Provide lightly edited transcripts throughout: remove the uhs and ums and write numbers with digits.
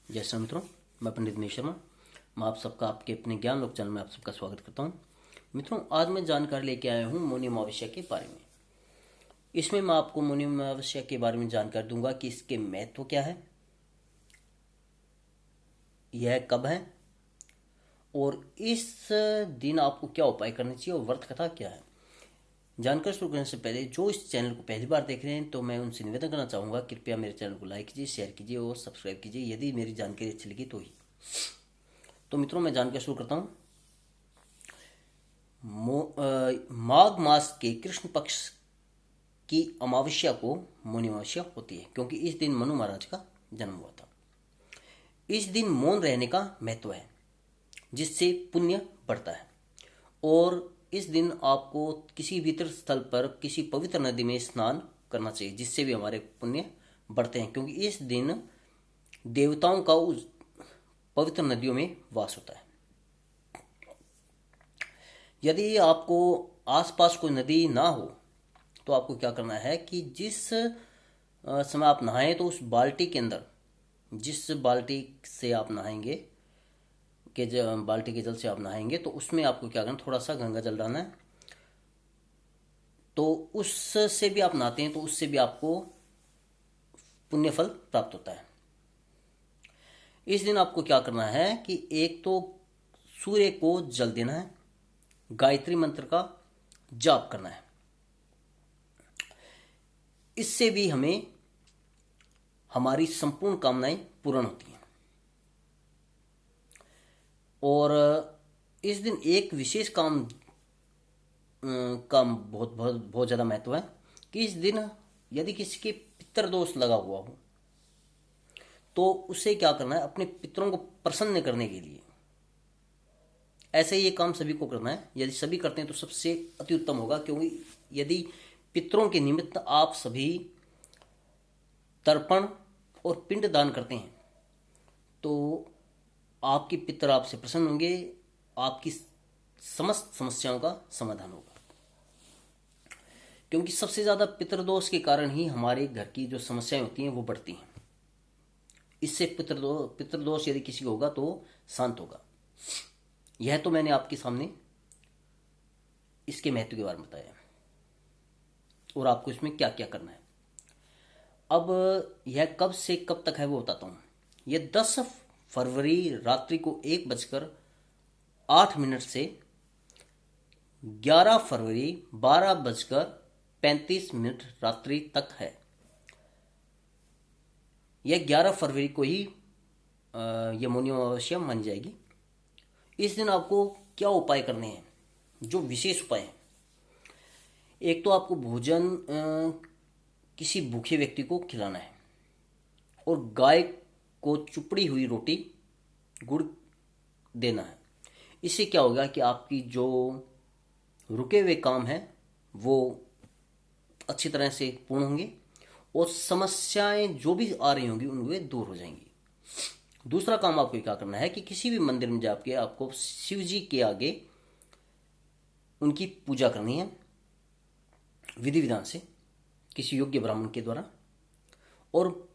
जय श्री मित्रों, मैं पंडित महेश शर्मा। मैं आप सबका आपके अपने ज्ञान लोक चैनल में आप सबका स्वागत करता हूं। मित्रों, आज मैं जानकारी लेके आया हूं मौनी अमावस्या के बारे में। इसमें मैं आपको मौनी अमावस्या के बारे में जानकारी दूंगा कि इसके महत्व क्या है, यह कब है और इस दिन आपको क्या उपाय करने चाहिए और व्रत कथा क्या है। जानकारी शुरू करने से पहले जो इस चैनल को पहली बार देख रहे हैं तो मैं उनसे निवेदन करना चाहूँगा, कृपया मेरे चैनल को लाइक कीजिए, शेयर कीजिए और सब्सक्राइब कीजिए यदि मेरी जानकारी अच्छी लगी तो ही। तो मित्रों, मैं जानकारी शुरू करता हूँ। माघ मास के कृष्ण पक्ष की अमावस्या को मौनी अमावस्या होती है, क्योंकि इस दिन मनु महाराज का जन्म हुआ था। इस दिन मौन रहने का महत्व है, जिससे पुण्य बढ़ता है। और इस दिन आपको किसी भी तीर्थ स्थल पर किसी पवित्र नदी में स्नान करना चाहिए, जिससे भी हमारे पुण्य बढ़ते हैं, क्योंकि इस दिन देवताओं का उस पवित्र नदियों में वास होता है। यदि आपको आसपास कोई नदी ना हो तो आपको क्या करना है कि जिस समय आप नहाएं तो उस बाल्टी के अंदर, जिस बाल्टी से आप नहाएंगे बाल्टी के जल से आप नहाएंगे तो उसमें आपको क्या करना, थोड़ा सा गंगा जल डालना है। तो उससे भी आप नहाते हैं तो उससे भी आपको पुण्य फल प्राप्त होता है। इस दिन आपको क्या करना है कि एक तो सूर्य को जल देना है, गायत्री मंत्र का जाप करना है। इससे भी हमें हमारी संपूर्ण कामनाएं पूर्ण होती हैं। और इस दिन एक विशेष काम का बहुत बहुत बहुत ज़्यादा महत्व है कि इस दिन यदि किसी के पितृदोष लगा हुआ हो तो उसे क्या करना है, अपने पितरों को प्रसन्न करने के लिए ऐसे ही ये काम सभी को करना है। यदि सभी करते हैं तो सबसे अति उत्तम होगा, क्योंकि यदि पितरों के निमित्त आप सभी तर्पण और पिंड दान करते हैं तो आपके पितर आपसे प्रसन्न होंगे, आपकी समस्त समस्याओं का समाधान होगा। क्योंकि सबसे ज़्यादा पितृदोष के कारण ही हमारे घर की जो समस्याएं होती हैं वो बढ़ती हैं। इससे पितृदोष यदि किसी को होगा तो शांत होगा। यह तो मैंने आपके सामने इसके महत्व के बारे में बताया और आपको इसमें क्या क्या करना है। अब यह कब से कब तक है वो बताता हूँ। यह 10 फरवरी रात्रि को 1:08 से 11 फरवरी 12:35 रात्रि तक है। यह 11 फरवरी को ही यह मौनी अमावस्या मानी जाएगी। इस दिन आपको क्या उपाय करने हैं, जो विशेष उपाय हैं। एक तो आपको भोजन किसी भूखे व्यक्ति को खिलाना है और गाय को चुपड़ी हुई रोटी गुड़ देना है। इससे क्या होगा कि आपकी जो रुके हुए काम हैं वो अच्छी तरह से पूर्ण होंगे और समस्याएं जो भी आ रही होंगी उनवे दूर हो जाएंगी। दूसरा काम आपको क्या करना है कि किसी भी मंदिर में जाके आपको शिव जी के आगे उनकी पूजा करनी है विधि विधान से, किसी योग्य ब्राह्मण के द्वारा, और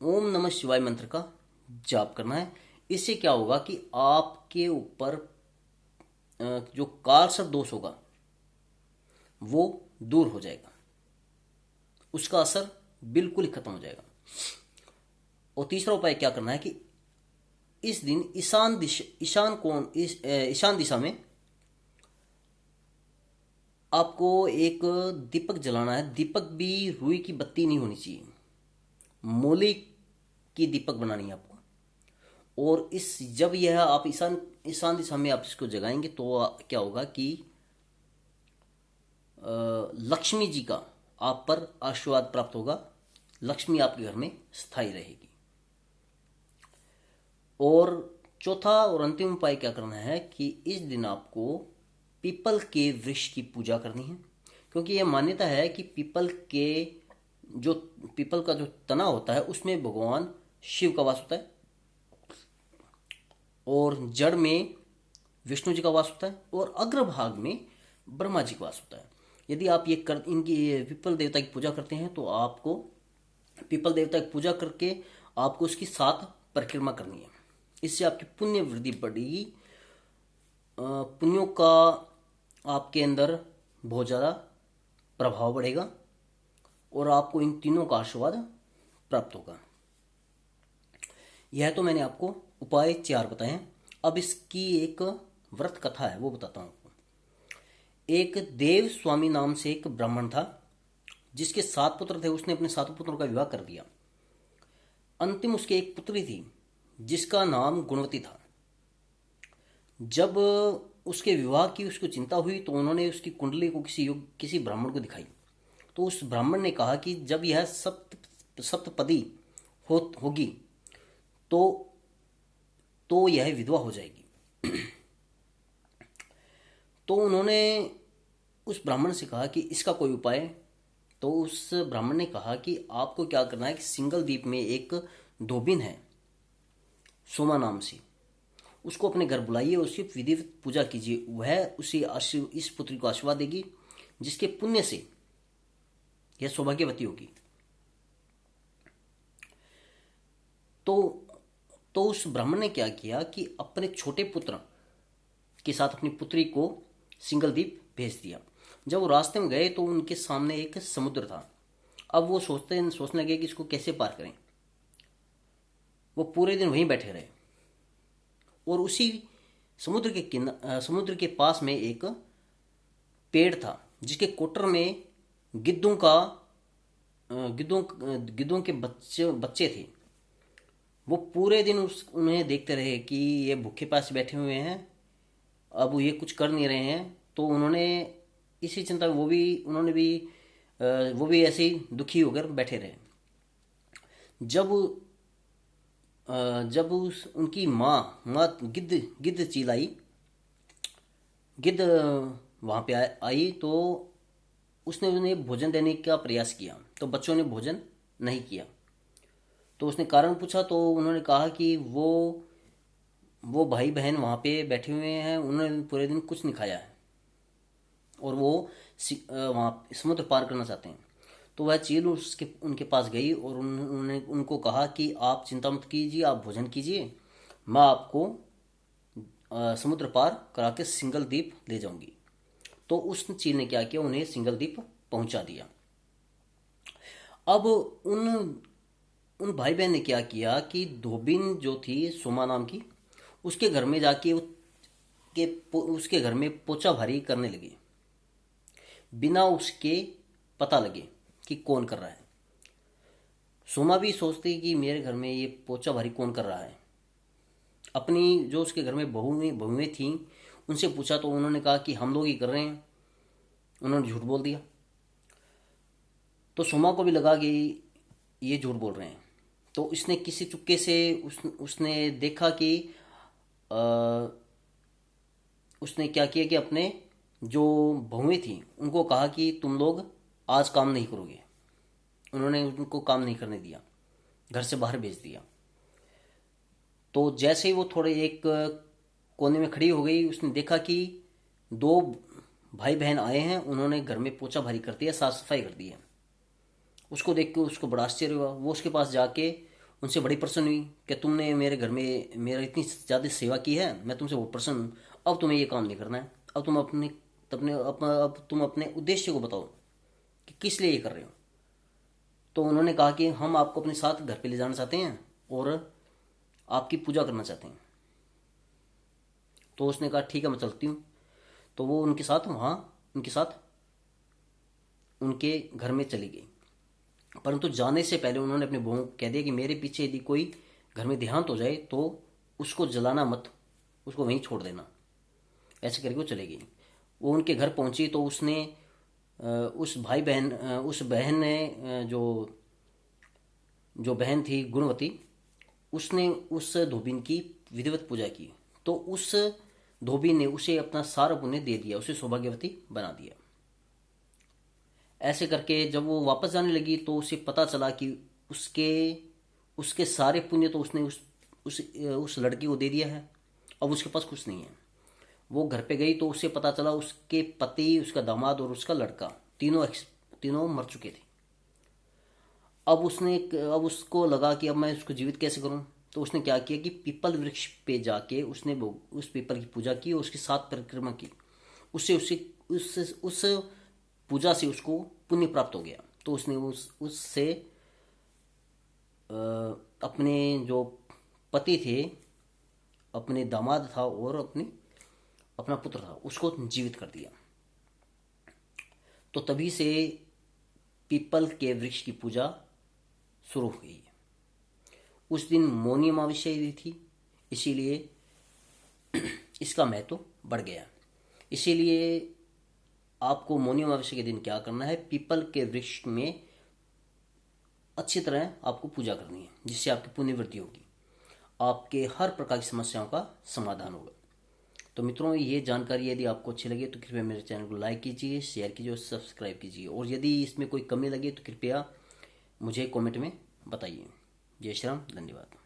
ओम नमः शिवाय मंत्र का जाप करना है। इससे क्या होगा कि आपके ऊपर जो कालसर्प दोष होगा वो दूर हो जाएगा, उसका असर बिल्कुल ही खत्म हो जाएगा। और तीसरा उपाय क्या करना है कि इस दिन ईशान दिशा में आपको एक दीपक जलाना है। दीपक भी रुई की बत्ती नहीं होनी चाहिए, मोली की दीपक बनानी है आपको। और जब यह आप ईशान दिशा में आप इसको जगाएंगे तो क्या होगा कि लक्ष्मी जी का आप पर आशीर्वाद प्राप्त होगा, लक्ष्मी आपके घर में स्थायी रहेगी। और चौथा और अंतिम उपाय क्या करना है कि इस दिन आपको पीपल के वृक्ष की पूजा करनी है, क्योंकि यह मान्यता है कि पीपल का जो तना होता है उसमें भगवान शिव का वास होता है और जड़ में विष्णु जी का वास होता है और अग्रभाग में ब्रह्मा जी का वास होता है। यदि आप इनकी पीपल देवता की पूजा करते हैं तो आपको पीपल देवता की पूजा करके आपको उसकी 7 परिक्रमा करनी है। इससे आपकी पुण्य वृद्धि बढ़ेगी। पुण्यों का आपके अंदर बहुत ज़्यादा प्रभाव बढ़ेगा और आपको इन तीनों का आशीर्वाद प्राप्त होगा। यह तो मैंने आपको उपाय 4 बताए हैं। अब इसकी एक व्रत कथा है, वो बताता हूँ आपको। एक देव स्वामी नाम से एक ब्राह्मण था, जिसके 7 पुत्र थे। उसने अपने 7 पुत्रों का विवाह कर दिया। अंतिम उसकी एक पुत्री थी जिसका नाम गुणवती था। जब उसके विवाह की उसको चिंता हुई तो उन्होंने उसकी कुंडली को किसी ब्राह्मण को दिखाई। तो उस ब्राह्मण ने कहा कि जब यह सप्तपदी होगी तो यह विधवा हो जाएगी। तो उन्होंने उस ब्राह्मण से कहा कि इसका कोई उपाय। तो उस ब्राह्मण ने कहा कि आपको क्या करना है कि सिंगल द्वीप में एक धोबिन है सोमा नाम से, उसको अपने घर बुलाइए, उसकी विधिवत पूजा कीजिए। वह उसे इस पुत्री को आशीर्वाद देगी, जिसके पुण्य से यह सौभाग्यवती होगी। तो उस ब्राह्मण ने क्या किया कि अपने छोटे पुत्र के साथ अपनी पुत्री को सिंगल द्वीप भेज दिया। जब वो रास्ते में गए तो उनके सामने एक समुद्र था। अब वो सोचने लगे कि इसको कैसे पार करें। वो पूरे दिन वहीं बैठे रहे और उसी समुद्र के पास में एक पेड़ था, जिसके कोटर में गिद्धों के बच्चे थे। वो पूरे दिन उन्हें देखते रहे कि ये भूखे प्यासे बैठे हुए हैं, अब ये कुछ कर नहीं रहे हैं। तो उन्होंने इसी चिंता में वो भी ऐसे ही दुखी होकर बैठे रहे। जब उनकी माँ गिद्ध चिल्लाई, गिद्ध वहाँ पे आई तो उसने उन्हें भोजन देने का प्रयास किया, तो बच्चों ने भोजन नहीं किया। तो उसने कारण पूछा तो उन्होंने कहा कि वो भाई बहन वहाँ पे बैठे हुए हैं, उन्होंने पूरे दिन कुछ नहीं खाया है और वो वहाँ समुद्र पार करना चाहते हैं। तो वह चील उनके पास गई और उन्होंने उनको कहा कि आप चिंता मत कीजिए, आप भोजन कीजिए, मैं आपको समुद्र पार करा के सिंगल द्वीप ले जाऊंगी। तो उस चील ने क्या किया, उन्हें सिंगल द्वीप पहुंचा दिया। अब उन भाई बहन ने क्या किया कि धोबिन जो थी सोमा नाम की, उसके घर में जाके उसके घर में पोछा भारी करने लगे, बिना उसके पता लगे कि कौन कर रहा है। सोमा भी सोचती कि मेरे घर में ये पोछा भारी कौन कर रहा है। अपनी जो उसके घर में बहुएं थीं उनसे पूछा तो उन्होंने कहा कि हम लोग ही कर रहे हैं। उन्होंने झूठ बोल दिया। तो सोमा को भी लगा कि ये झूठ बोल रहे हैं। तो इसने किसी चुपके से उसने देखा कि उसने क्या किया कि अपने जो बहुएं थी उनको कहा कि तुम लोग आज काम नहीं करोगे। उन्होंने उनको काम नहीं करने दिया, घर से बाहर भेज दिया। तो जैसे ही वो थोड़े एक कोने में खड़ी हो गई, उसने देखा कि 2 भाई बहन आए हैं, उन्होंने घर में पोछा भारी कर दिया, साफ सफाई कर दी है। उसको देख के उसको बड़ा आश्चर्य हुआ। वो उसके पास जाके उनसे बड़ी प्रसन्न हुई कि तुमने मेरे घर में मेरा इतनी ज़्यादा सेवा की है, मैं तुमसे बहुत प्रसन्न हूँ। अब तुम्हें ये काम नहीं करना है। अब तुम अपने उद्देश्य को बताओ कि किस लिए ये कर रहे हो। तो उन्होंने कहा कि हम आपको अपने साथ घर पे ले जाना चाहते हैं और आपकी पूजा करना चाहते हैं। तो उसने कहा ठीक है, मैं चलती हूँ। तो वो उनके साथ उनके घर में चली गई। परंतु जाने से पहले उन्होंने अपने बहू को कह दिया कि मेरे पीछे यदि कोई घर में देहांत हो जाए तो उसको जलाना मत, उसको वहीं छोड़ देना। ऐसे करके वो चले गई। वो उनके घर पहुंची तो उसने उस बहन ने जो बहन थी गुणवती, उसने उस धोबिन की विधिवत पूजा की। तो उस धोबिन ने उसे अपना सारा पुण्य दे दिया, उसे सौभाग्यवती बना दिया। ऐसे करके जब वो वापस जाने लगी तो उसे पता चला कि उसके सारे पुण्य तो उसने उस लड़की को दे दिया है। अब उसके पास कुछ नहीं है। वो घर पे गई तो उसे पता चला उसके पति, उसका दामाद और उसका लड़का तीनों मर चुके थे। अब उसको लगा कि अब मैं उसको जीवित कैसे करूं। तो उसने क्या किया कि पीपल वृक्ष पे जाके उसने उस पीपल की पूजा की और उसकी 7 परिक्रमा की। उससे उससे उस पूजा से उसको पुण्य प्राप्त हो गया। तो उसने उससे अपने जो पति थे, अपने दामाद था और अपना पुत्र था, उसको जीवित कर दिया। तो तभी से पीपल के वृक्ष की पूजा शुरू हुई। उस दिन मौनी अमावस्या भी थी, इसीलिए इसका महत्व बढ़ गया। इसीलिए आपको मौनी अमावस्या के दिन क्या करना है, पीपल के वृक्ष में अच्छी तरह आपको पूजा करनी है, जिससे आपकी पुण्य वृद्धि होगी, आपके हर प्रकार की समस्याओं का समाधान होगा। तो मित्रों, ये जानकारी यदि आपको अच्छी लगे तो कृपया मेरे चैनल को लाइक कीजिए, शेयर कीजिए और सब्सक्राइब कीजिए। और यदि इसमें कोई कमी लगे तो कृपया मुझे कमेंट में बताइए। जय श्री राम, धन्यवाद।